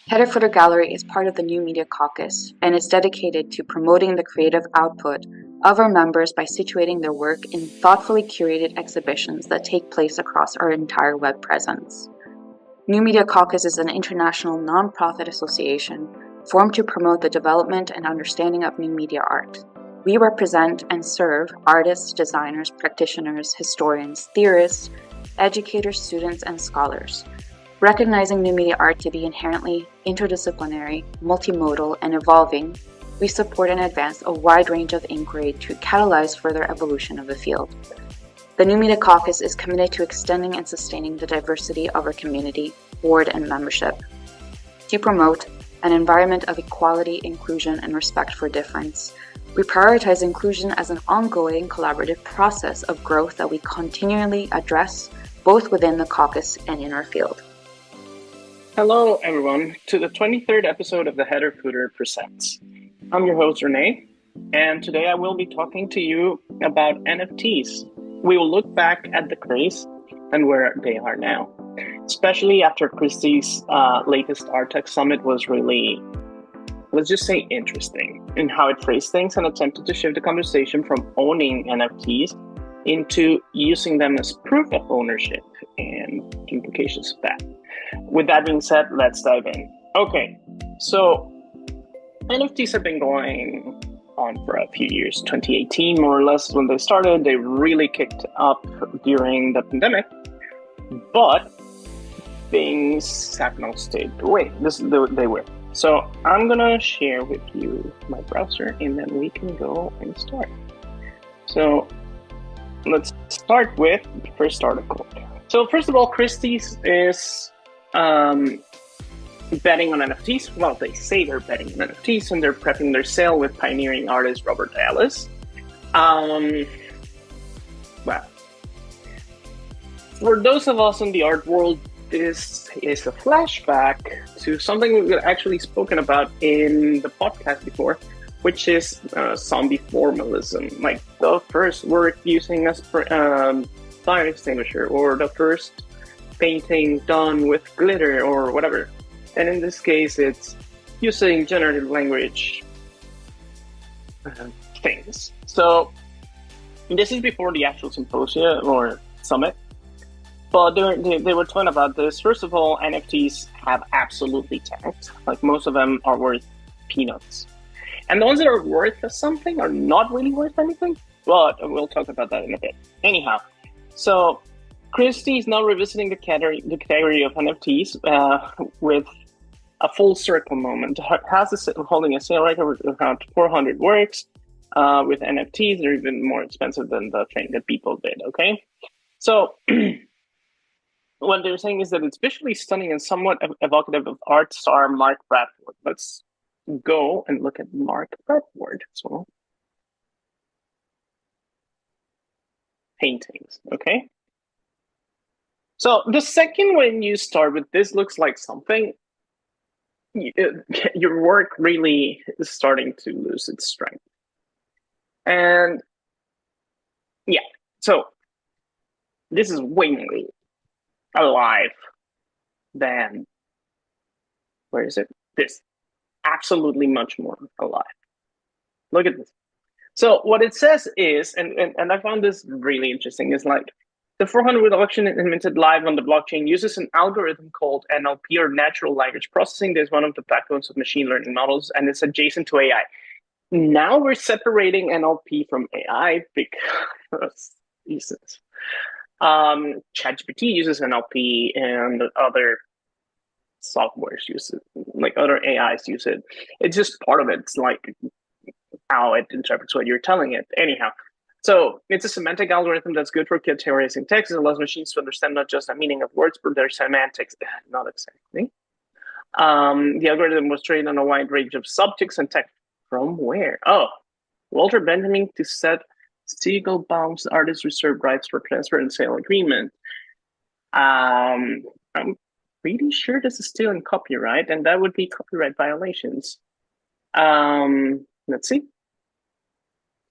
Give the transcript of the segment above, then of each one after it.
Header Footer Gallery is part of the New Media Caucus and is dedicated to promoting the creative output of our members by situating their work in thoughtfully curated exhibitions that take place across our entire web presence. New Media Caucus is an international nonprofit association formed to promote the development and understanding of new media art. We represent and serve artists, designers, practitioners, historians, theorists, educators, students, and scholars. Recognizing new media art to be inherently interdisciplinary, multimodal, and evolving, we support and advance a wide range of inquiry to catalyze further evolution of the field. The New Media Caucus is committed to extending and sustaining the diversity of our community, board, and membership. To promote an environment of equality, inclusion, and respect for difference, we prioritize inclusion as an ongoing collaborative process of growth that we continually address both within the caucus and in our field. Hello, everyone, to the 23rd episode of the Header Footer Presents. I'm your host, Renee, and today I will be talking to you about NFTs. We will look back at the craze and where they are now, especially after Christie's latest Art Tech Summit was really, let's just say, interesting in how it phrased things and attempted to shift the conversation from owning NFTs into using them as proof of ownership and implications of that. With that being said, let's dive in. Okay, so NFTs have been going on for a few years. 2018, more or less, when they started. They really kicked up during the pandemic, but things have not stayed the way they were. So I'm gonna share with you my browser, and then we can go and start. So let's start with the first article. So first of all, Christie's is betting on NFTs. Well, they say they're betting on NFTs, and they're prepping their sale with pioneering artist Robert Ellis. Well, for those of us in the art world, this is a flashback to something we've actually spoken about in the podcast before, which is zombie formalism, like the first work using a fire extinguisher, or the first painting done with glitter or whatever. And in this case, it's using generative language things. So this is before the actual symposia or summit, but they were talking about this. First of all, NFTs have absolutely tanked. Like, most of them are worth peanuts. And the ones that are worth something are not really worth anything, but we'll talk about that in a bit. Anyhow, so Christie is now revisiting the category of NFTs with a full circle moment. Holding a sale right over around 400 works with NFTs. They're even more expensive than the thing that people did, okay? So what they're saying is that it's visually stunning and somewhat evocative of art star Mark Bradford. Let's go and look at Mark Bradford as well. Paintings, okay? So the second when you start with this looks like something, your work really is starting to lose its strength. And yeah, so this is way more alive than, where is it? This. Absolutely much more alive. Look at this. So what it says is, and I found this really interesting, is like, the 400 auction invented live on the blockchain uses an algorithm called NLP, or natural language processing. There's one of the backbones of machine learning models, and it's adjacent to AI. Now we're separating NLP from AI because reasons. ChatGPT uses NLP, and other softwares use it, like other AIs use it. It's just part of it. It's like how it interprets what you're telling it. Anyhow. So it's a semantic algorithm that's good for categorizing text. It allows machines to understand not just the meaning of words, but their semantics. Not exactly. The algorithm was trained on a wide range of subjects and text. From where? Oh, Walter Benjamin to set Siegelbaum's artist reserved rights for transfer and sale agreement. I'm pretty sure this is still in copyright, and that would be copyright violations. Let's see.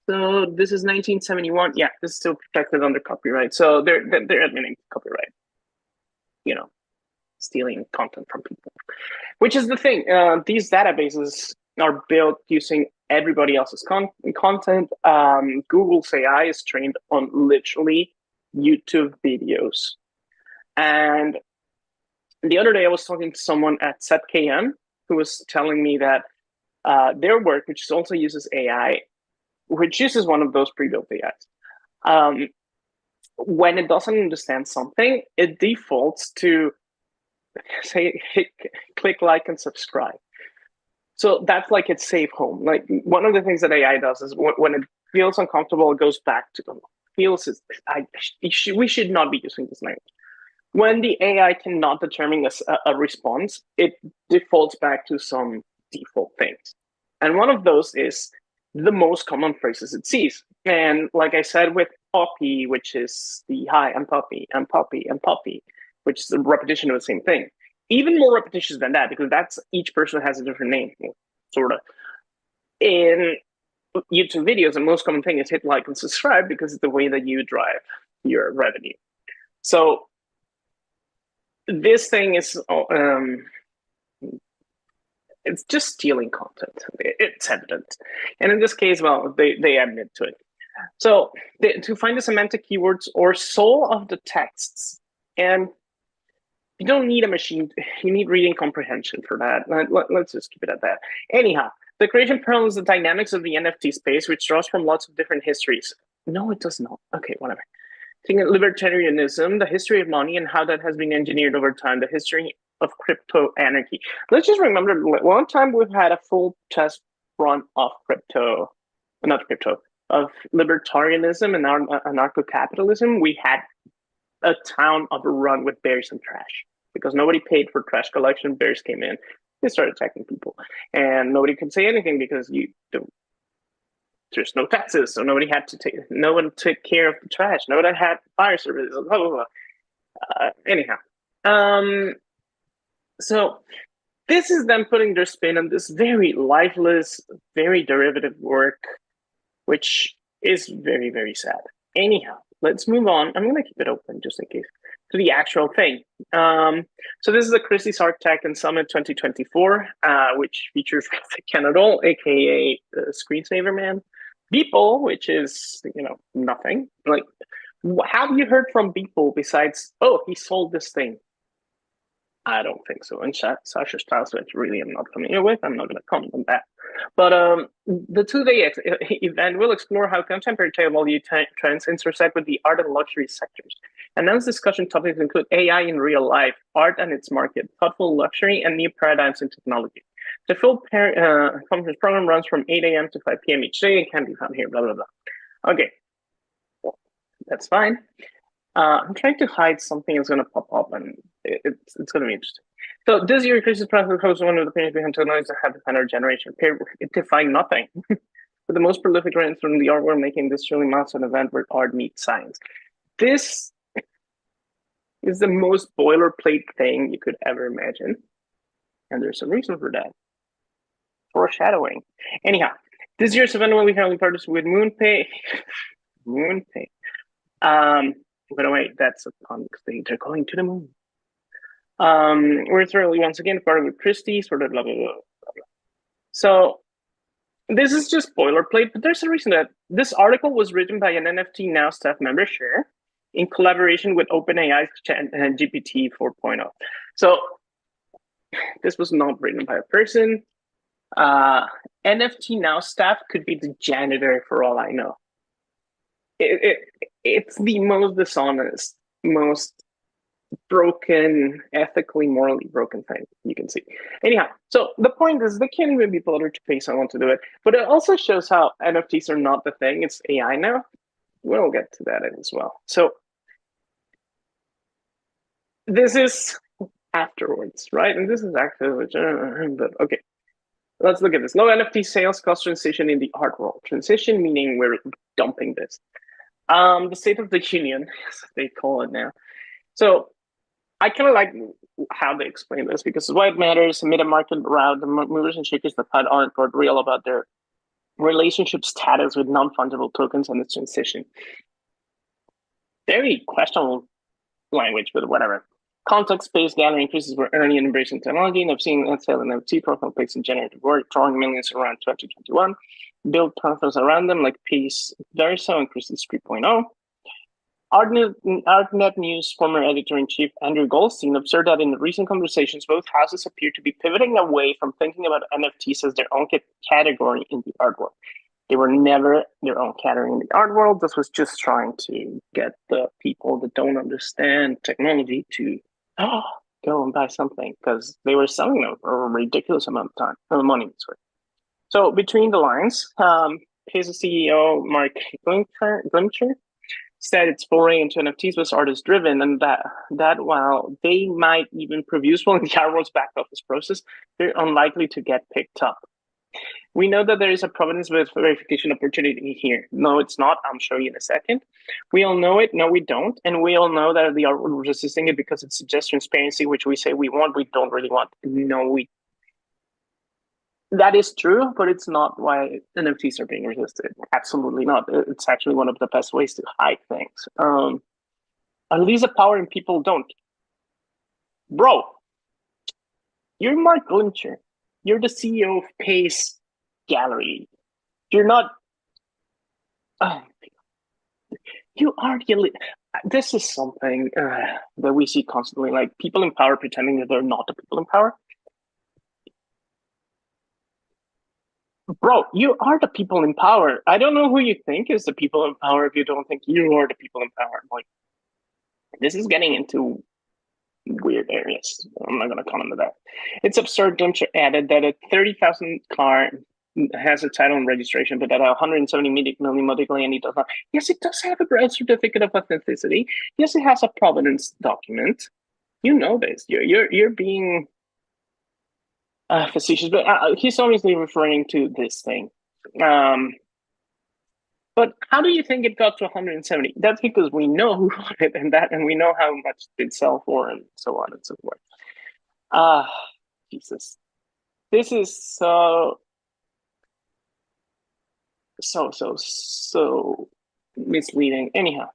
So this is 1971. Yeah, this is still protected under copyright. So they're admitting copyright. stealing content from people. Which is the thing. These databases are built using everybody else's content. Google's AI is trained on literally YouTube videos. And the other day I was talking to someone at ZKM who was telling me that their work, which also uses AI, which uses one of those pre-built AIs, when it doesn't understand something, it defaults to say, click like and subscribe. So that's like its safe home. Like one of the things that AI does is when it feels uncomfortable, it goes back to the feels. We should not be using this language. When the AI cannot determine a response, it defaults back to some default things. And one of those is the most common phrases it sees. And like I said, with Poppy, which is the hi, I'm Poppy, I'm Poppy, I'm Poppy, which is a repetition of the same thing. Even more repetitious than that, because that's each person has a different name, sort of. In YouTube videos, the most common thing is hit like and subscribe because it's the way that you drive your revenue. So this thing is it's just stealing content. It's evident. And in this case, well, they admit to it. So to find the semantic keywords or soul of the texts, and you don't need a machine, you need reading comprehension for that. Let's just keep it at that. Anyhow, the creation parallels the dynamics of the NFT space, which draws from lots of different histories. No, it does not. Okay, whatever. Think of libertarianism, the history of money, and how that has been engineered over time, the history of crypto anarchy. Let's just remember, one time we've had a full test run of of libertarianism and anarcho-capitalism. We had a town of a run with bears and trash because nobody paid for trash collection. Bears came in, they started attacking people, and nobody could say anything because there's no taxes, so no one took care of the trash. No one had fire services. Blah blah blah. Anyhow, so this is them putting their spin on this very lifeless, very derivative work, which is very, very sad. Anyhow, let's move on. I'm going to keep it open just in case to the actual thing. So this is the Christie's Art Tech and Summit 2024, which features Ken Adol, aka the Screensaver Man, Beeple, which is nothing. Like, have you heard from Beeple besides, oh, he sold this thing? I don't think so. And Sasha Styles, which really I'm not familiar with. I'm not going to comment on that. But the two-day event will explore how contemporary technology trends intersect with the art and luxury sectors. Announced discussion topics include AI in real life, art and its market, thoughtful luxury, and new paradigms in technology. The full conference program runs from 8 a.m. to 5 p.m. each day and can be found here, blah, blah, blah. Okay, well, that's fine. I'm trying to hide something that's going to pop up, and it's going to be interesting. So this year, Christie's proposed one of the paintings behind technologies that have defined our generation. It defined nothing. But the most prolific trends from the art world making this truly milestone event where art meets science. This is the most boilerplate thing you could ever imagine. And there's a reason for that. Foreshadowing. Anyhow, this year's event will be held partnership with MoonPay. MoonPay. By the way, that's a pun because they're going to the moon. We're thoroughly once again part of Christie, sort of blah, blah, blah, blah, blah. So this is just boilerplate, but there's a reason that this article was written by an NFT Now staff member, Cher, in collaboration with OpenAI's GPT 4.0. So this was not written by a person. NFT Now staff could be the janitor for all I know. It's the most dishonest, most broken, ethically, morally broken thing you can see. Anyhow, so the point is they can't even be bothered to pay someone to do it. But it also shows how NFTs are not the thing. It's AI now. We'll get to that as well. So this is afterwards, right? And this is actually, but okay. Let's look at this. Low NFT sales cost transition in the art world. Transition meaning we're dumping this. The state of the union, as they call it now. So I kind of like how they explain this because why it matters, mid market around the movers and shakers that aren't real about their relationship status with non-fungible tokens and its transition. Very questionable language, but whatever. Context-based gallery increases were early in embracing technology, and I've seen sale NFT profile pics in generative work, drawing millions around 2021. Build profiles around them like Peace Verso and Christie's 3.0. ArtNet News former editor-in-chief Andrew Goldstein observed that in recent conversations, both houses appear to be pivoting away from thinking about NFTs as their own category in the art world. They were never their own category in the art world. This was just trying to get the people that don't understand technology to go and buy something, because they were selling them for a ridiculous amount of money. So between the lines, his CEO, Mark Glimcher, said its foray into NFTs was artist-driven, and that while they might even prove useful in the art world's back office process, they're unlikely to get picked up. We know that there is a provenance verification opportunity here. No, it's not. I'll show you in a second. We all know it. No, we don't. And we all know that the art world is resisting it because it suggests transparency, which we say we want, we don't really want. No, that is true, but it's not why NFTs are being resisted. Absolutely not. It's actually one of the best ways to hide things. Unleash the power and people don't. Bro, you're Mark Glimcher. You're the CEO of Pace Gallery. You're not. You are. This is something that we see constantly, like people in power pretending that they're not the people in power. Bro, you are the people in power. I don't know who you think is the people in power if you don't think you are the people in power. Like, this is getting into weird areas. I'm not going to comment on that. It's absurd. Glimcher added that a 30,000 car has a title and registration, but that 170 million Modigliani does not. Yes, it does have a birth certificate of authenticity. Yes, it has a provenance document. You know this. You're being facetious, but he's obviously referring to this thing. But how do you think it got to 170? That's because we know who bought it and we know how much it sell for, and so on and so forth. Jesus, this is so misleading. Anyhow,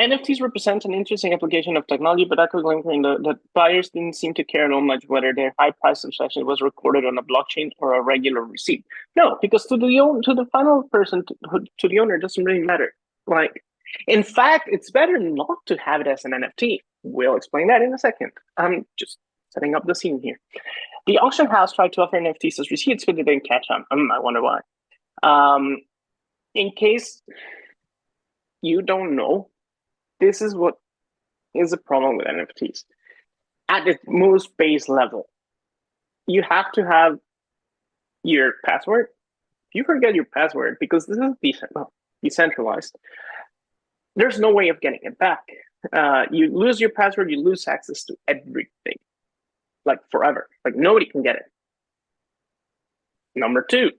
NFTs represent an interesting application of technology, but echo Glimcher that buyers didn't seem to care so much whether their high price transaction was recorded on a blockchain or a regular receipt. No, because to the final person, to the owner, it doesn't really matter. Like, in fact, it's better not to have it as an NFT. We'll explain that in a second. I'm just setting up the scene here. The auction house tried to offer NFTs as receipts, but they didn't catch on. I wonder why. In case you don't know, this is what is a problem with NFTs. At its most base level, you have to have your password. If you forget your password, because this is decentralized, there's no way of getting it back. You lose your password, you lose access to everything, like forever. Like nobody can get it. Number two,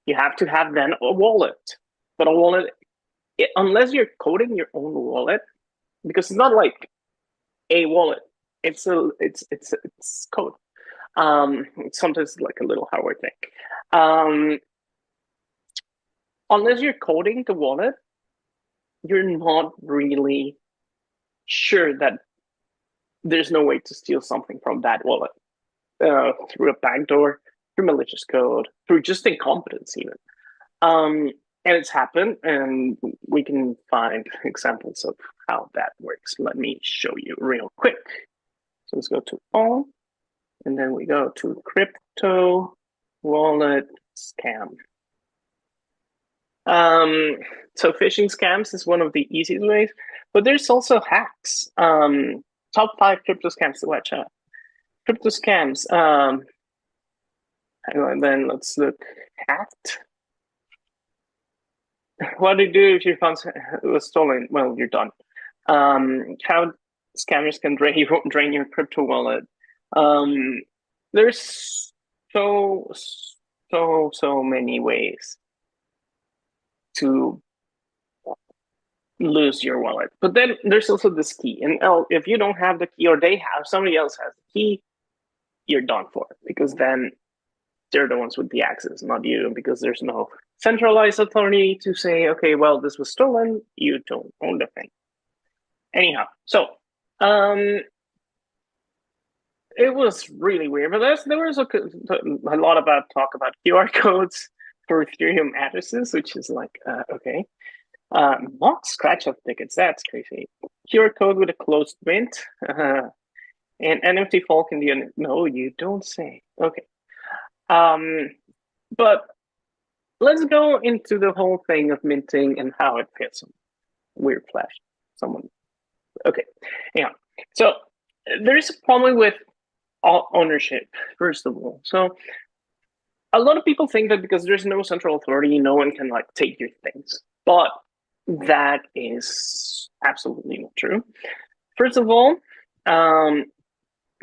you have to have then a wallet. But a wallet, unless you're coding your own wallet, because it's not like a wallet, it's code. It's sometimes like a little hardware thing. Unless you're coding the wallet, you're not really sure that there's no way to steal something from that wallet through a backdoor, through malicious code, through just incompetence even. And it's happened, and we can find examples of how that works. Let me show you real quick. So let's go to all, and then we go to crypto wallet scam. So phishing scams is one of the easiest ways, but there's also hacks. Top 5 crypto scams to watch out. Crypto scams. And then let's look hacked. What do you do if your funds was stolen? Well, you're done. How scammers can drain your crypto wallet. There's so many ways to lose your wallet. But then there's also this key. And if you don't have the key, or somebody else has the key, you're done for, because then they're the ones with the access, not you, because there's no centralized authority to say, okay, well, this was stolen, you don't own the thing. Anyhow, so Um, it was really weird, but there was a lot about talk about QR codes for Ethereum addresses, which is like, okay. Mock scratch-off tickets, that's crazy. QR code with a closed mint. And NFT folk in the no, you don't say. Okay. But let's go into the whole thing of minting and how it fits. Weird flash. Someone. Okay. Yeah. So there's a problem with ownership, first of all. So a lot of people think that because there's no central authority, no one can like take your things. But that is absolutely not true. First of all,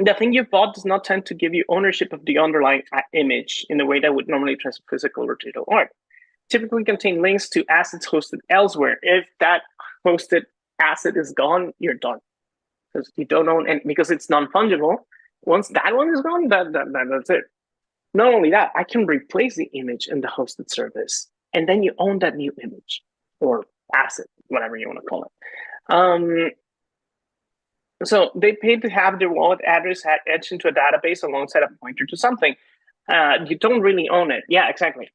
the thing you've bought does not tend to give you ownership of the underlying image in the way that would normally trust physical or digital art. Typically contain links to assets hosted elsewhere. If that hosted asset is gone, you're done. Because you don't own, and because it's non-fungible, once that one is gone, that's it. Not only that, I can replace the image in the hosted service, and then you own that new image or asset, whatever you want to call it. So they paid to have their wallet address etched into a database alongside a pointer to something. You don't really own it. Yeah, exactly.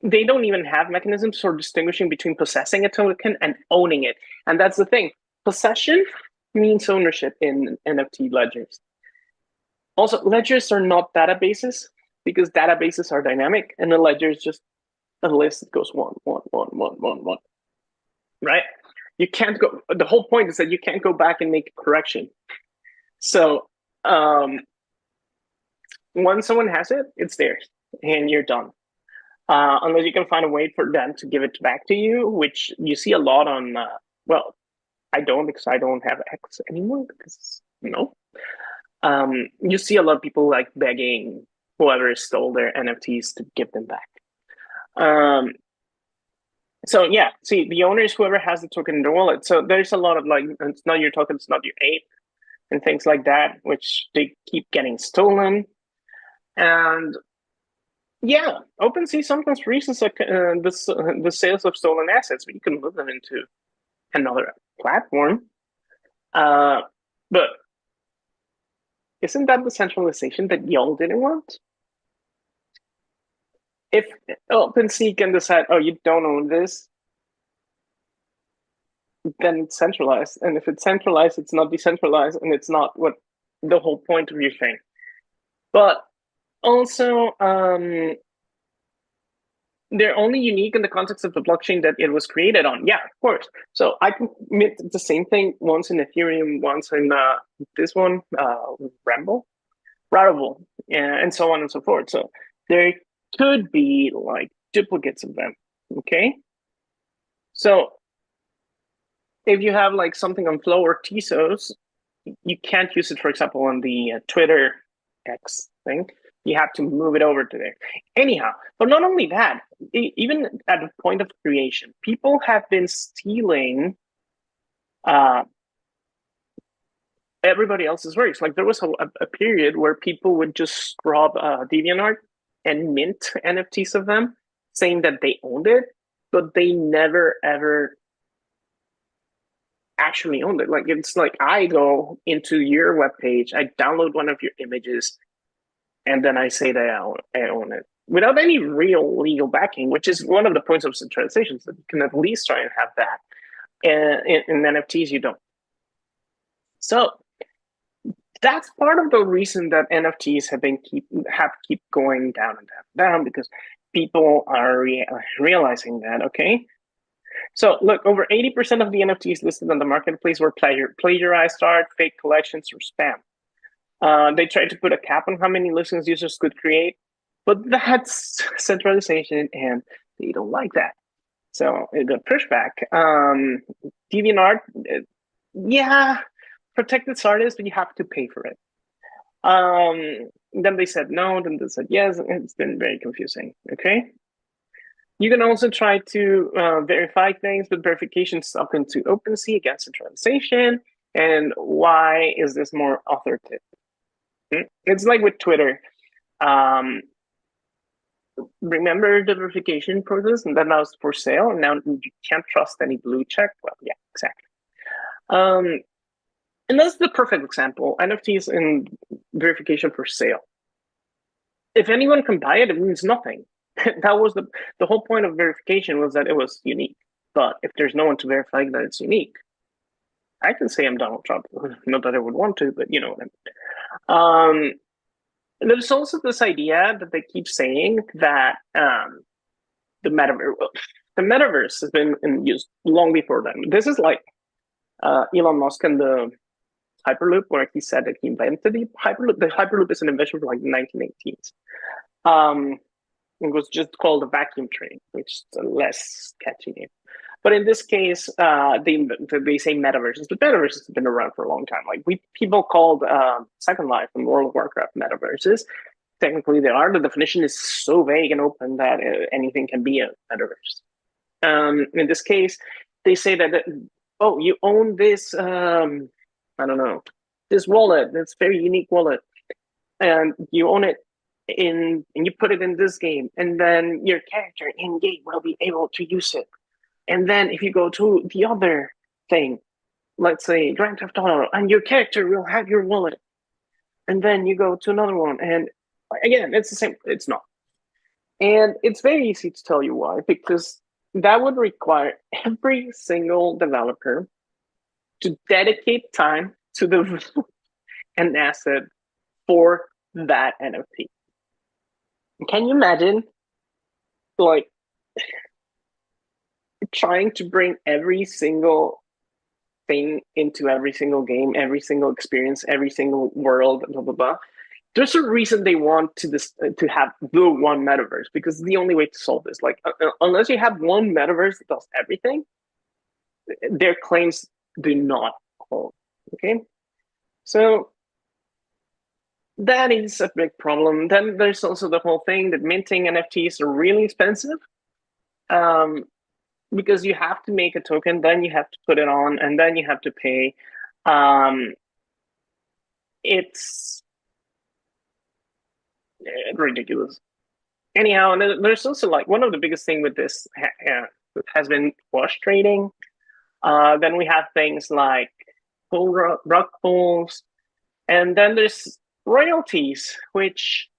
They don't even have mechanisms for distinguishing between possessing a token and owning it. And that's the thing. Possession means ownership in NFT ledgers. Also, ledgers are not databases because databases are dynamic, and the ledger is just a list that goes one, right? You can't go. The whole point is that you can't go back and make a correction. So once someone has it, it's theirs, and you're done. Unless you can find a way for them to give it back to you, which you see a lot on. Well, I don't because I don't have X anymore because no. You see a lot of people like begging whoever stole their NFTs to give them back. So yeah, see, the owner is whoever has the token in their wallet. So there's a lot of like, it's not your token, it's not your ape, and things like that, which they keep getting stolen. And yeah, OpenSea sometimes freezes the sales of stolen assets, but you can move them into another platform. But isn't that the centralization that y'all didn't want? If OpenSea can decide, oh, you don't own this, then it's centralized. And if it's centralized, it's not decentralized, and it's not what the whole point of your thing. But also, they're only unique in the context of the blockchain that it was created on. Yeah, of course. So I can mint the same thing once in Ethereum, once in this one, Rarible, and so on and so forth. So there could be like duplicates of them. Okay. So if you have like something on Flow or Tezos, you can't use it, for example, on the Twitter X thing. You have to move it over to there. Anyhow, but not only that, even at the point of creation, people have been stealing everybody else's works. Like there was a period where people would just scrub DeviantArt and mint NFTs of them, saying that they owned it, but they never ever actually owned it. Like it's like I go into your webpage, I download one of your images, and then I say that I own it without any real legal backing, which is one of the points of centralization. So you can at least try and have that. And in NFTs, you don't. So that's part of the reason that NFTs have keep going down and down because people are realizing that. Okay, so look, over 80% of the NFTs listed on the marketplace were plagiarized art, fake collections, or spam. They tried to put a cap on how many listings users could create, but that's centralization, and they don't like that. So it got pushback. DeviantArt, yeah, protect its artists, but you have to pay for it. Then they said no, then they said yes. It's been very confusing. Okay. You can also try to verify things, but verification is up into OpenSea against centralization. And why is this more authoritative? It's like with Twitter. Remember the verification process, and then now it's for sale, and now you can't trust any blue check. Well, yeah, exactly. Um, and that's the perfect example. NFTs and verification for sale. If anyone can buy it, it means nothing. That was the whole point of verification, was that it was unique. But if there's no one to verify that it's unique, I can say I'm Donald Trump. Not that I would want to, but you know what I mean. There's also this idea that they keep saying that the metaverse has been in use long before then. This is like Elon Musk and the Hyperloop, where he said that he invented the Hyperloop. The Hyperloop is an invention from like the 1918s. It was just called a vacuum train, which is a less catchy name. But in this case, they say metaverses. But metaverses have been around for a long time. Like people called Second Life and World of Warcraft metaverses. Technically, they are. The definition is so vague and open that anything can be a metaverse. In this case, they say that oh, you own this. I don't know, this wallet. This very unique wallet, and you own it and you put it in this game, and then your character in game will be able to use it. And then if you go to the other thing, let's say Grand Theft Auto, and your character will have your wallet, and then you go to another one, and again, it's the same. It's not, and it's very easy to tell you why, because that would require every single developer to dedicate time to the an asset for that NFT. Can you imagine, like, trying to bring every single thing into every single game, every single experience, every single world, blah blah blah? There's a reason they want to have the one metaverse, because it's the only way to solve this. Like, unless you have one metaverse that does everything, their claims do not hold. Okay, so that is a big problem. Then there's also the whole thing that minting NFTs are really expensive. Because you have to make a token, then you have to put it on, and then you have to pay. It's ridiculous. Anyhow, and there's also like one of the biggest thing with this has been wash trading. Then we have things like rug pulls, and then there's royalties, which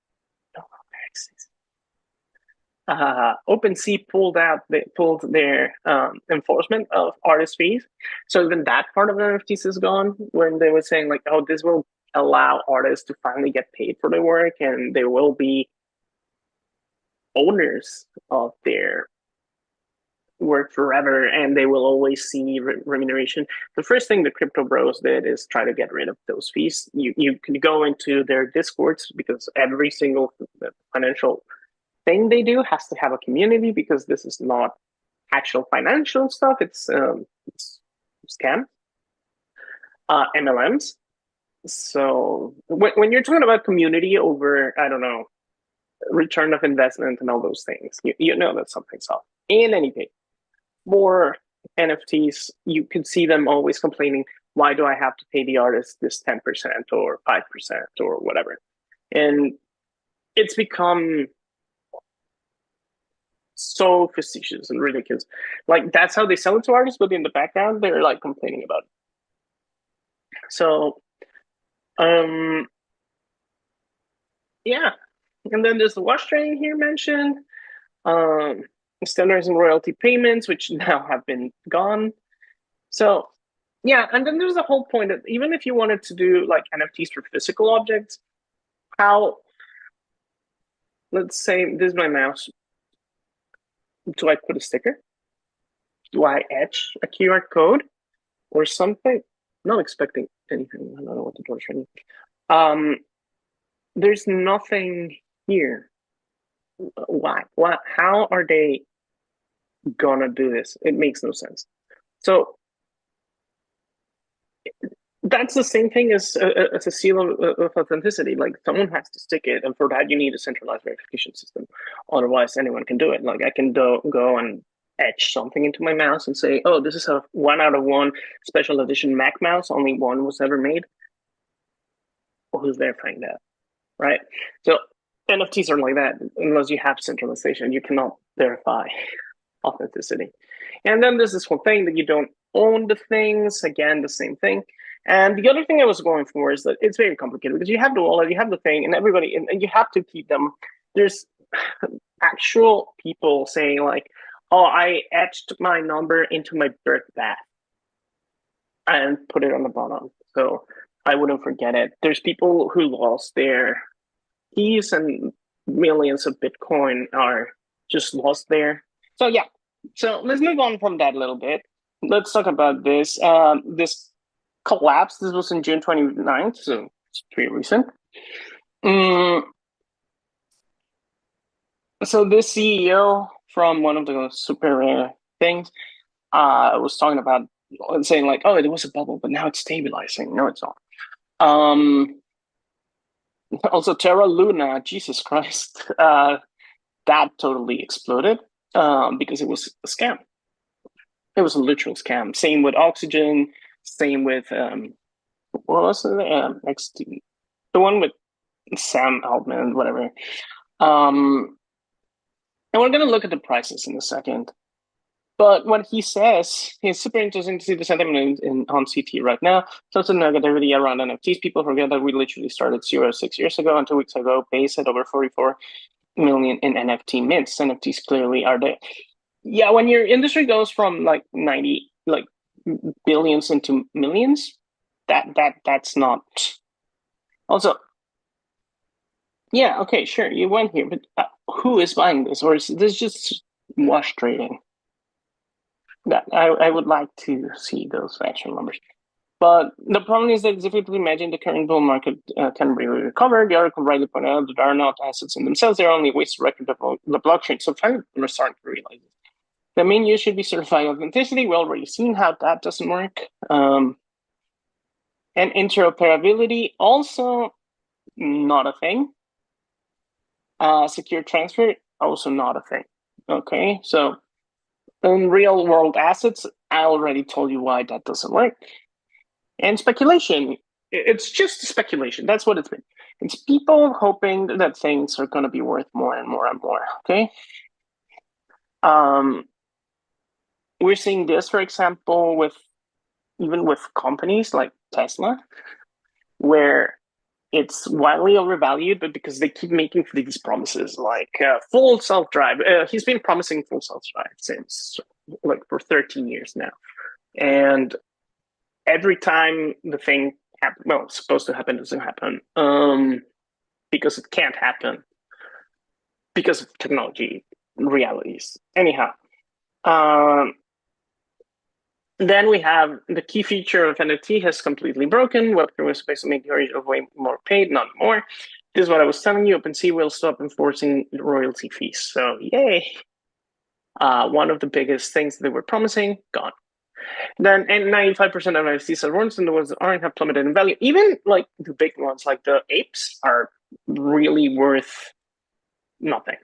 OpenSea pulled their enforcement of artist fees. So even that part of the NFTs is gone, when they were saying like, oh, this will allow artists to finally get paid for their work, and they will be owners of their work forever, and they will always see remuneration. The first thing the crypto bros did is try to get rid of those fees. You can go into their discords, because every single financial thing they do has to have a community, because this is not actual financial stuff. It's scam, MLMs. So when you're talking about community over, I don't know, return of investment and all those things, you know that something's up. In any case, for NFTs, you can see them always complaining, why do I have to pay the artist this 10% or 5% or whatever? And it's become so facetious and ridiculous. Like, that's how they sell it to artists, but in the background, they're like complaining about it. So, yeah. And then there's the wash trading here mentioned. Standards and royalty payments, which now have been gone. So, yeah, and then there's the whole point that even if you wanted to do like NFTs for physical objects, how, let's say this is my mouse. Do I put a sticker? Do I etch a QR code or something? I'm not expecting anything. I don't know what the door's ringing. There's nothing here. Why? What? How are they gonna do this? It makes no sense. So that's the same thing as a seal of authenticity. Like, someone has to stick it, and for that you need a centralized verification system. Otherwise, anyone can do it. Like, I can go and etch something into my mouse and say, "Oh, this is a 1/1 special edition Mac mouse. Only one was ever made." Well, who's verifying that, right? So NFTs are like that. Unless you have centralization, you cannot verify authenticity. And then there's this whole thing that you don't own the things. Again, the same thing. And the other thing I was going for is that it's very complicated because you have the wallet, you have the thing, and everybody, and you have to keep them. There's actual people saying like, "Oh, I etched my number into my birth bath and put it on the bottom, so I wouldn't forget it." There's people who lost their keys, and millions of Bitcoin are just lost there. So yeah, so let's move on from that a little bit. Let's talk about this. This collapse. This was in June 29th, so it's pretty recent. So this CEO from one of the super rare things was talking about saying like, "Oh, it was a bubble, but now it's stabilizing." No, it's not. Also, Terra Luna, Jesus Christ, that totally exploded because it was a scam. It was a literal scam. Same with Oxygen. Same with what was it? XT, the one with Sam Altman, whatever. And we're going to look at the prices in a second. But what he says is super interesting to see the sentiment on CT right now. Tons of negativity around NFTs. People forget that we literally started 6 years ago, and 2 weeks ago, Base had over 44 million in NFT mints. NFTs clearly are there. Yeah, when your industry goes from like 90 like billions into millions, that's not. Also, yeah, okay, sure, you went here, but who is buying this, or is this just wash trading? That I would like to see those actual numbers. But the problem is that it's difficult to imagine the current bull market can really recover. The article rightly pointed out that there are not assets in themselves; they're only ways to record the blockchain. So finally, we're starting to realize it. The main use should be certified authenticity. We've already seen how that doesn't work. And interoperability, also not a thing. Secure transfer, also not a thing. Okay, so in real world assets, I already told you why that doesn't work. And speculation, it's just speculation. That's what it's been. It's people hoping that things are going to be worth more and more and more. Okay. We're seeing this, for example, even with companies like Tesla, where it's wildly overvalued, but because they keep making these promises like full self-drive. He's been promising full self-drive since like for 13 years now. And every time the thing it's supposed to happen, doesn't happen because it can't happen because of technology realities. Anyhow, then we have the key feature of NFT has completely broken. Web3 was supposed to make the way more paid, not more. This is what I was telling you. OpenSea will stop enforcing royalty fees. So yay. One of the biggest things they were promising, gone. Then, and 95% of NFTs are ones, and the ones that aren't have plummeted in value. Even like the big ones, like the apes, are really worth nothing.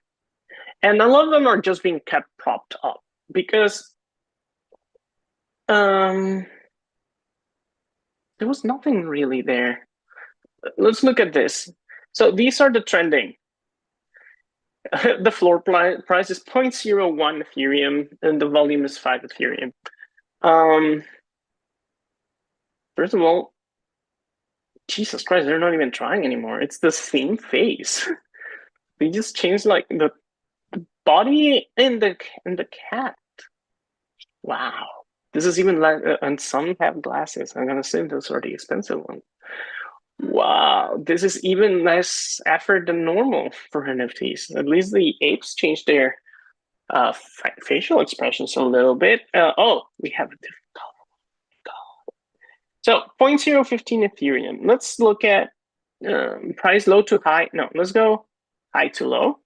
And a lot of them are just being kept propped up because there was nothing really there. Let's look at this. So these are the trending. The floor price is 0.01 Ethereum, and the volume is 5 Ethereum. First of all, Jesus Christ, they're not even trying anymore. It's the same face. They just changed like the body and the cat. Wow. This is even like, and some have glasses. I'm gonna say those are the expensive ones. Wow, this is even less effort than normal for NFTs. At least the apes changed their facial expressions a little bit. We have a different color. So 0.015 Ethereum. Let's look at price low to high. No, let's go high to low.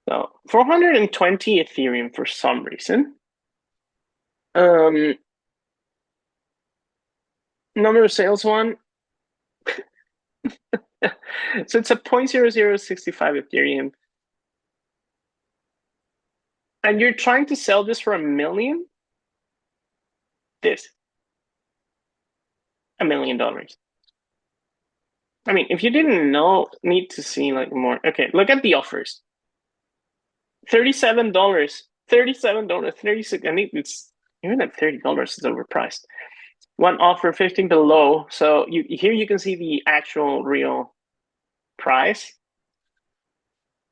So 420 Ethereum for some reason. Number of sales one. So it's a 0.0065 Ethereum. And you're trying to sell this for $1 million? This. $1 million. I mean, if you didn't know, need to see like more. Okay, look at the offers. $37, $36. I mean, even at $30, it's overpriced. One offer 15 below. So here you can see the actual real price.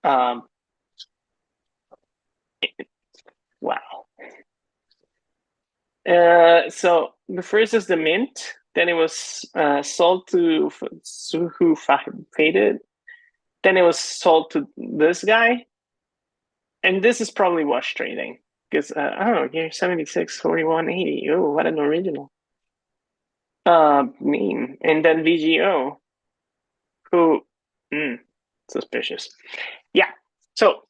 Wow. So the first is the mint. Then it was sold to Suhu Faded. Then it was sold to this guy. And this is probably wash trading. Because, I don't know, here 76, 41, 80. Oh, what an original. Meme. And then VGO, who, suspicious. Yeah. So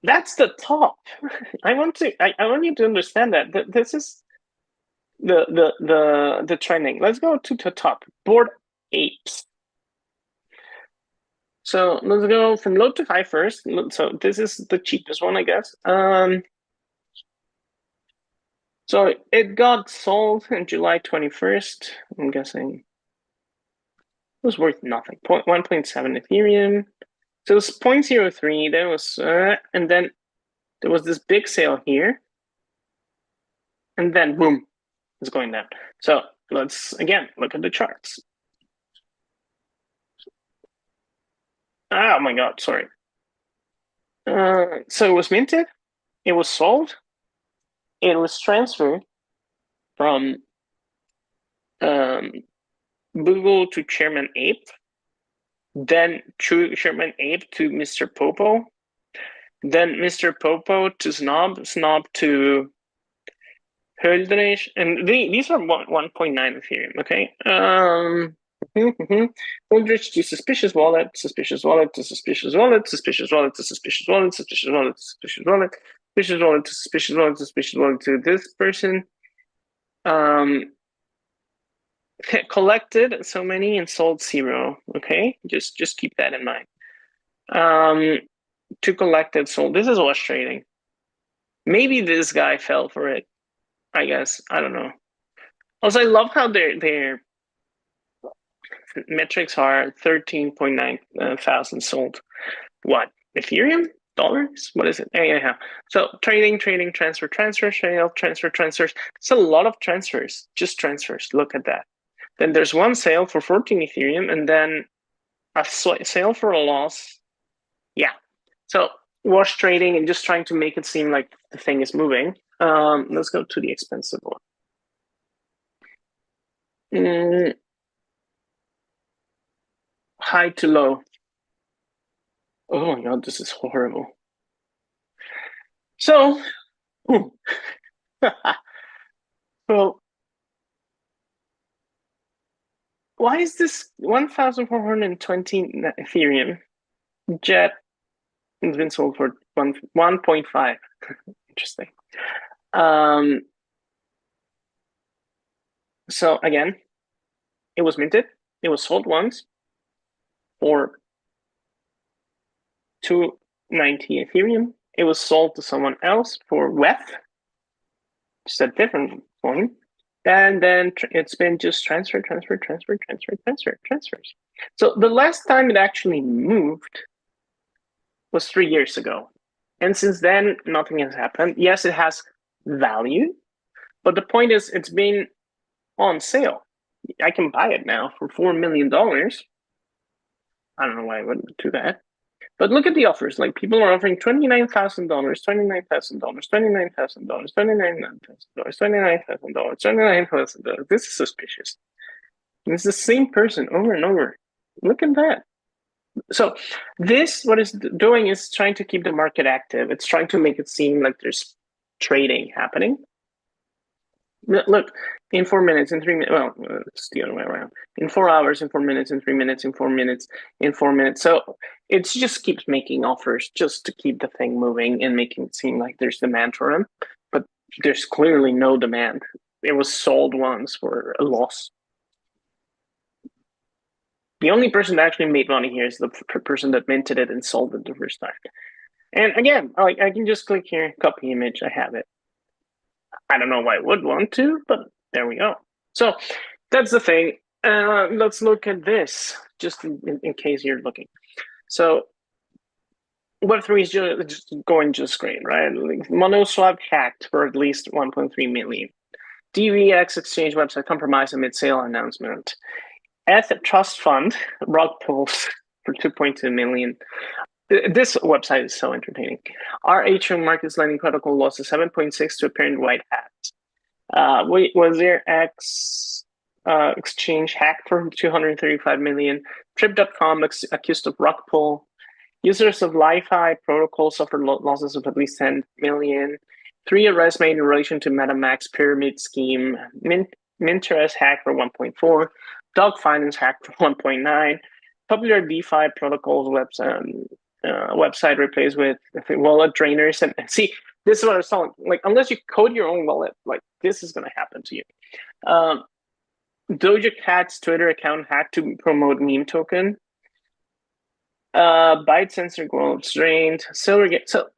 that's the top. I want you to understand that this is the trending. Let's go to the top. Bored Apes. So let's go from low to high first. So this is the cheapest one, I guess. So it got sold on July 21st. I'm guessing it was worth nothing. 1.7 Ethereum. So it was 0.03. There was, and then there was this big sale here, and then boom, it's going down. So let's again look at the charts. Oh my God, sorry. So it was minted, it was sold, it was transferred from Google to Chairman Ape, then Chairman Ape to Mr. Popo, then Mr. Popo to Snob, Snob to Höldrich, and these are 1.9 Ethereum, okay? Höldrich to Suspicious Wallet, Suspicious Wallet to Suspicious Wallet, Suspicious Wallet to Suspicious Wallet, Suspicious Wallet to Suspicious Wallet, Suspicious Wallet to Suspicious Wallet, Suspicious Wallet to this person. Collected so many and sold 0, okay? Just keep that in mind. To collected, sold. This is wash trading. Maybe this guy fell for it. I guess. I don't know. Also, I love how their metrics are 13.9 thousand sold. What? Ethereum? Dollars? What is it? Yeah. So trading, transfer, sale, transfers. It's a lot of transfers. Just transfers. Look at that. Then there's one sale for 14 Ethereum, and then a sale for a loss. Yeah. So wash trading and just trying to make it seem like the thing is moving. Let's go to the expensive one. High to low. Oh my God, this is horrible. So, well, why is this 1,420 Ethereum jet has been sold for 1.5? Interesting. So again, it was minted. It was sold once for 290 Ethereum. It was sold to someone else for WETH, just a different coin. And then it's been just transfers. So the last time it actually moved was 3 years ago. And since then, nothing has happened. Yes, it has value, but the point is it's been on sale. I can buy it now for $4 million. I don't know why I wouldn't do that. But look at the offers. Like people are offering $29,000, $29,000, $29,000, $29,000, $29,000, $29,000. This is suspicious. And it's the same person over and over. Look at that. So this, what it's doing is trying to keep the market active. It's trying to make it seem like there's trading happening. Look, in 4 minutes, in 3 minutes, well, it's the other way around. In 4 hours, in 4 minutes, in 3 minutes, in 4 minutes, in 4 minutes. So it just keeps making offers just to keep the thing moving and making it seem like there's demand for them. But there's clearly no demand. It was sold once for a loss. The only person that actually made money here is the person that minted it and sold it the first time. And again, I can just click here, copy image, I have it. I don't know why I would want to, but there we go. So that's the thing. Let's look at this, just in case you're looking. So Web3 is just going just great, right? Like Monoswap hacked for at least 1.3 million. DVX exchange website compromised amid sale announcement. Asset trust fund rug pulls for 2.2 million. This website is so entertaining. RH Markets Lending Protocol lost a 7.6 to apparent white hat. Was there exchange hacked for 235 million? Trip.com accused of rug pull. Users of Li-Fi protocol suffered losses of at least 10 million. 3 arrests made in relation to MetaMax pyramid scheme. Minterest hacked for 1.4. Dog Finance hacked for 1.9. Popular DeFi protocols website replaced with wallet drainers. And see, this is what I was telling. Like, unless you code your own wallet, like this is going to happen to you. Doja Cat's Twitter account hacked to promote meme token. Byte sensor globes drained. Silvergate. So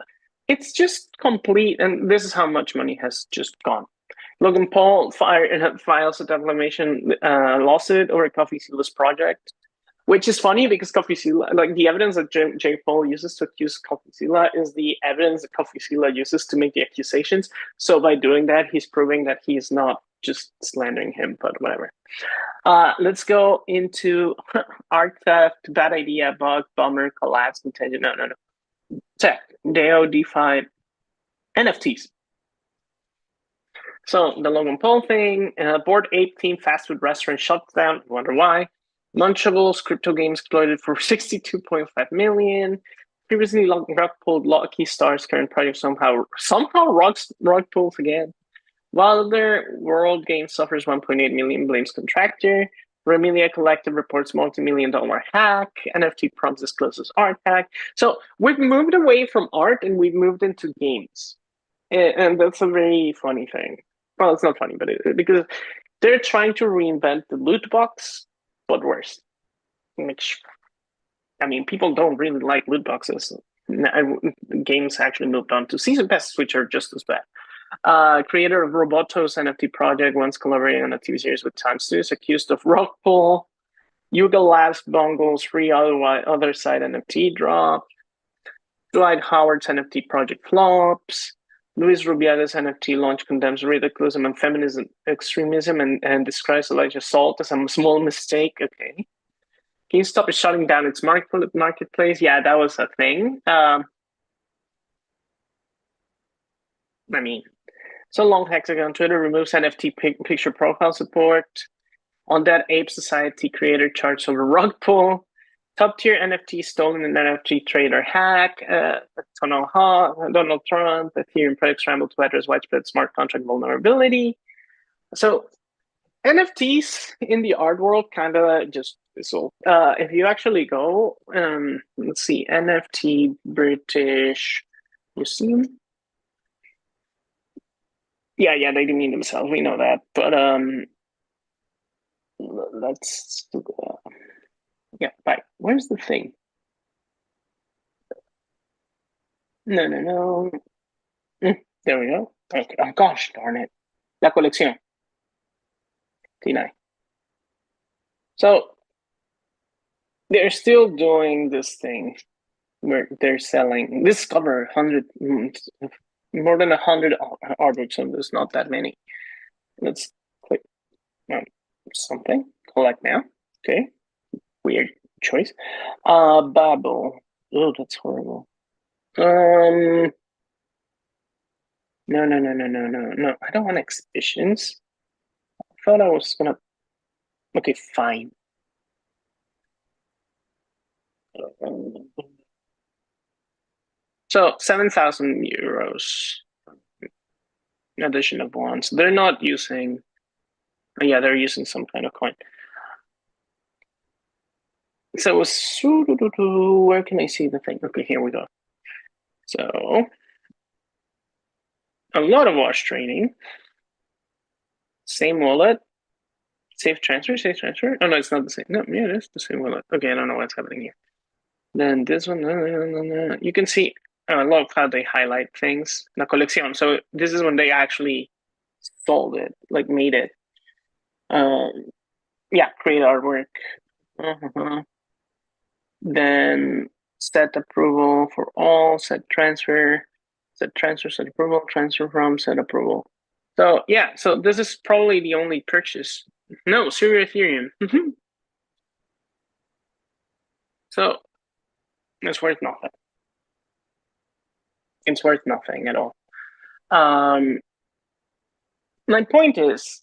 it's just complete, and this is how much money has just gone. Logan Paul files a defamation lawsuit over CoffeeZilla's project, which is funny because CoffeeZilla, like the evidence that Jake Paul uses to accuse CoffeeZilla is the evidence that CoffeeZilla uses to make the accusations. So by doing that, he's proving that he's not just slandering him, but whatever. Let's go into art theft, bad idea, bug, bummer, collapse, contagion. No. Tech, DAO, DeFi, NFTs. So the Logan Paul thing, Bored Ape themed fast food restaurant shuts down. Wonder why? Lunchables, crypto games exploited for 62.5 million. Previously rug pulled Lucky Star's current project somehow rug pulls again. Wilder World Game suffers 1.8 million, blames contractor. Remilia Collective reports multi-million-dollar hack. NFT prompts discloses art hack. So we've moved away from art and we've moved into games. And that's a very funny thing. Well, it's not funny, but because they're trying to reinvent the loot box, but worse. Which, I mean, people don't really like loot boxes. Games actually moved on to season passes, which are just as bad. Creator of Roboto's NFT project, once collaborating on a TV series with Time Studios, accused of rug pull. Yuga Labs bungles free other side NFT drop. Dwight Howard's NFT project flops. Luis Rubiales' NFT launch condemns radicalism and feminism extremism and describes Elijah Salt as a small mistake. Okay. GameStop is shutting down its marketplace. Yeah, that was a thing. I mean, so Long Hexagon Twitter removes NFT picture profile support. On that, Ape Society creator charged over rug pull. Top tier NFT stolen in NFT trader hack. Donald Trump, Ethereum project scrambled to address widespread smart contract vulnerability. So NFTs in the art world kind of just fizzled. If you actually go, let's see, NFT British Museum. Yeah, they demean themselves. We know that, but let's yeah, bye. Where's the thing? No. There we go. Okay. Oh gosh, darn it. La colección. Deny. So they're still doing this thing where they're selling Discover more than 100 artworks on this, not that many. Let's click on something. Collect now. Okay. Weird choice. Babel. Oh, that's horrible. No. I don't want exhibitions. I thought I was gonna. Okay, fine. So 7,000 euros. Addition of ones. They're not using. Yeah, they're using some kind of coin. So where can I see the thing? Okay, here we go. So a lot of wash training. Same wallet. Safe transfer. Oh no, it's not the same. No, yeah, it is the same wallet. Okay, I don't know what's happening here. Then this one, you can see I love how they highlight things. La colección. So this is when they actually sold it, like made it. Yeah, create artwork. Then set approval for all, set transfer, set approval, transfer from, set approval. So yeah, so this is probably the only purchase. No, Zero Ethereum. So it's worth nothing. It's worth nothing at all. My point is,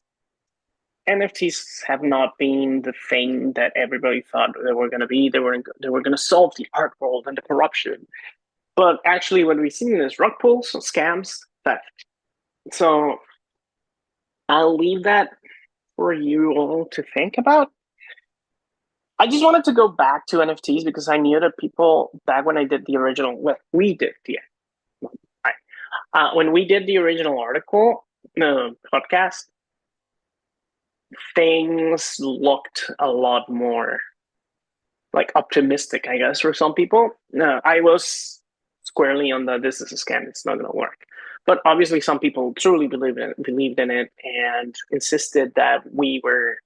NFTs have not been the thing that everybody thought they were going to be. They were going to solve the art world and the corruption. But actually, what we've seen is rug pulls, scams, theft. So I'll leave that for you all to think about. I just wanted to go back to NFTs because I knew that people back when I did the original, well, we did, when we did the original article, podcast, things looked a lot more like optimistic, I guess, for some people. I was squarely on the this is a scam, it's not going to work. But obviously, some people truly believed in it and insisted that we were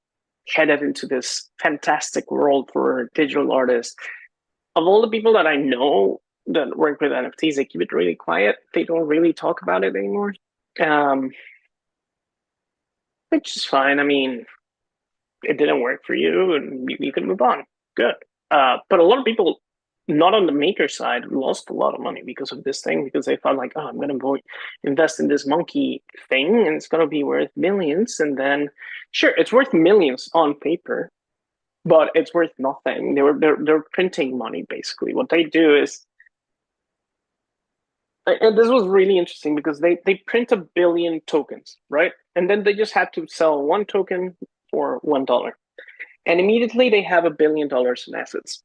headed into this fantastic world for digital artists. Of all the people that I know that work with NFTs, they keep it really quiet. They don't really talk about it anymore, which is fine. I mean, it didn't work for you, and you can move on. Good. But a lot of people, not on the maker side, lost a lot of money because of this thing, because they thought like, oh, I'm going to go invest in this monkey thing and it's going to be worth millions. And then, sure, it's worth millions on paper, but it's worth nothing. They're printing money, basically. What they do is, and this was really interesting because they print 1 billion tokens, right? And then they just had to sell one token for $1. And immediately they have $1 billion in assets.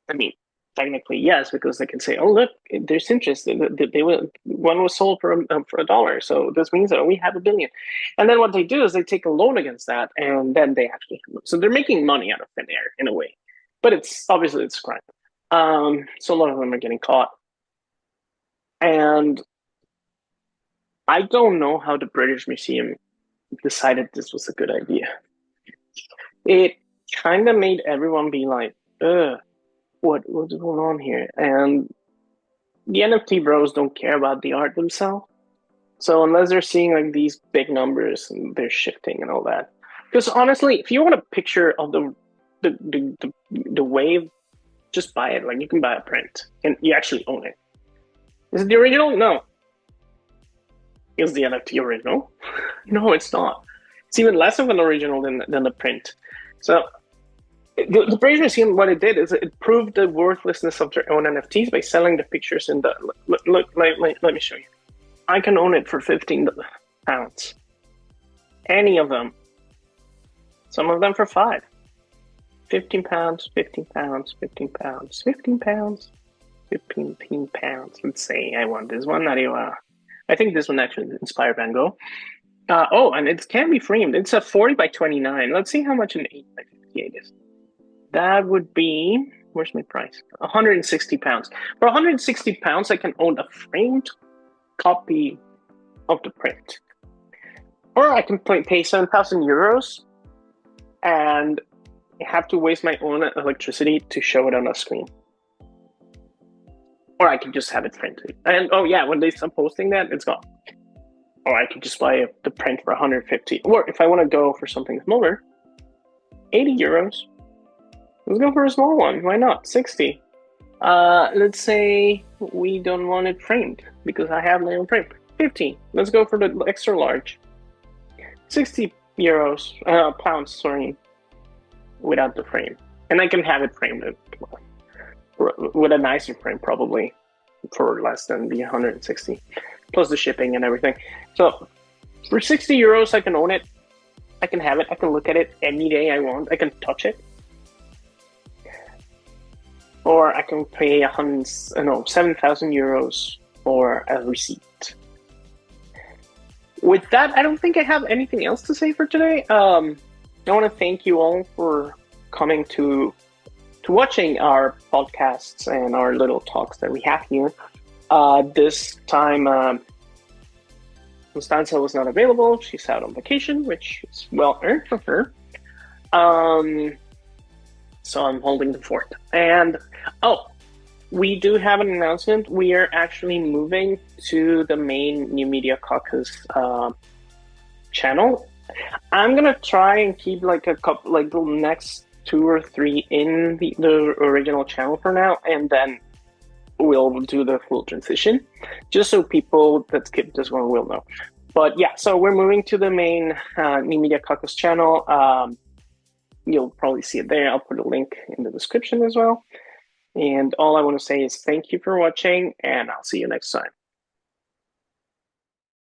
I mean, technically, yes, because they can say, "Oh, look, there's interest. One was sold for $1, so this means that we have $1 billion." And then what they do is they take a loan against that, and then they actually so they're making money out of thin air in a way, but it's obviously it's crime. So a lot of them are getting caught, and I don't know how the British Museum decided this was a good idea. It kind of made everyone be like, "Ugh. What's going on here?" And the NFT bros don't care about the art themselves. So unless they're seeing like these big numbers and they're shifting and all that, because honestly, if you want a picture of the wave, just buy it. Like you can buy a print and you actually own it. Is it the original? No. Is the NFT original? No, it's not. It's even less of an original than the print. So the British Museum, what it did is it proved the worthlessness of their own NFTs by selling the pictures in the look. Let me show you. I can own it for £15. Any of them. Some of them for £5. £15, £15, £15, £15, £15. Let's say I want this one. I think this one actually inspired Van Gogh. Oh, and it can be framed. It's a 40 by 29. Let's see how much an 8 by 58 is. That would be, where's my price? £160. For £160, I can own a framed copy of the print. Or I can pay 7,000 euros and have to waste my own electricity to show it on a screen. Or I can just have it printed. And oh yeah, when they stop posting that, it's gone. Or I could just buy the print for 150. Or if I want to go for something smaller, 80 euros. Let's go for a small one. Why not? 60. Let's say we don't want it framed because I have my own frame. 50. Let's go for the extra large. 60 euros, pounds, sorry, without the frame. And I can have it framed with a nicer frame, probably for less than the 160, plus the shipping and everything. So for 60 euros, I can own it. I can have it. I can look at it any day I want. I can touch it. Or I can pay 7,000 euros for a receipt. With that, I don't think I have anything else to say for today. I want to thank you all for coming to watching our podcasts and our little talks that we have here. This time, Constanza was not available. She's out on vacation, which is well earned for her. So I'm holding the fort. And oh, we do have an announcement. We are actually moving to the main New Media Caucus channel. I'm gonna try and keep like a couple, like the next 2 or 3 in the original channel for now, and then we'll do the full transition, just so people that skip this one will know. But yeah, so we're moving to the main New Media Caucus channel. You'll probably see it there. I'll put a link in the description as well. And all I want to say is thank you for watching, and I'll see you next time.